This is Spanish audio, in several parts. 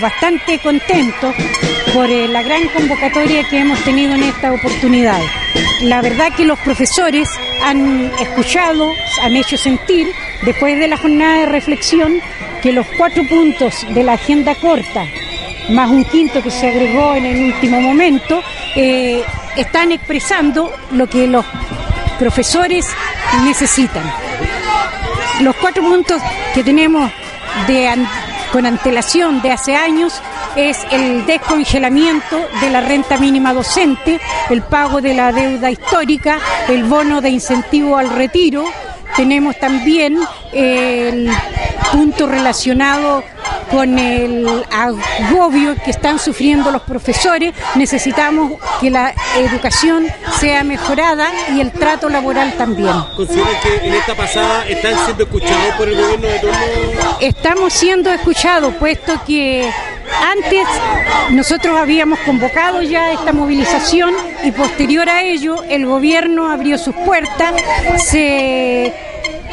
Bastante contentos por la gran convocatoria que hemos tenido en esta oportunidad. La verdad que los profesores han escuchado, han hecho sentir, después de la jornada de reflexión, que los 4 puntos de la agenda corta, más un quinto que se agregó en el último momento, están expresando lo que los profesores necesitan. Los 4 puntos que tenemos con antelación de hace años es el descongelamiento de la renta mínima docente, el pago de la deuda histórica, el bono de incentivo al retiro. Tenemos también el punto relacionado con el agobio que están sufriendo los profesores. Necesitamos que la educación sea mejorada y el trato laboral también. ¿Consideran que en esta pasada están siendo escuchados por el gobierno de turno? Estamos siendo escuchados, puesto que antes nosotros habíamos convocado ya esta movilización y posterior a ello el gobierno abrió sus puertas, se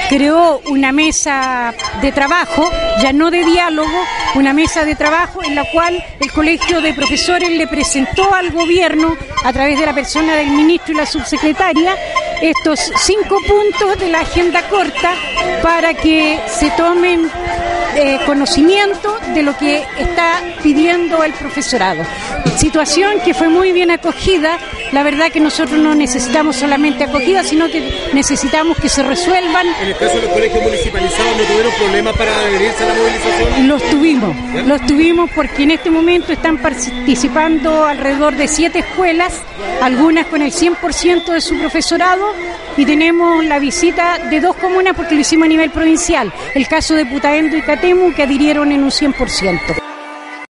creó una mesa de trabajo, ya no de diálogo, una mesa de trabajo en la cual el Colegio de Profesores le presentó al gobierno, a través de la persona del ministro y la subsecretaria, estos 5 puntos de la agenda corta para que se tomen conocimiento de lo que está pidiendo el profesorado. Situación que fue muy bien acogida. La verdad que nosotros no necesitamos solamente acogida, sino que necesitamos que se resuelvan. En el caso de los colegios municipalizados, ¿no tuvieron problemas para adherirse a la movilización? Los tuvimos porque en este momento están participando alrededor de 7 escuelas, algunas con el 100% de su profesorado, y tenemos la visita de 2 comunas porque lo hicimos a nivel provincial, el caso de Putaendo y Catemu, que adhirieron en un 100%.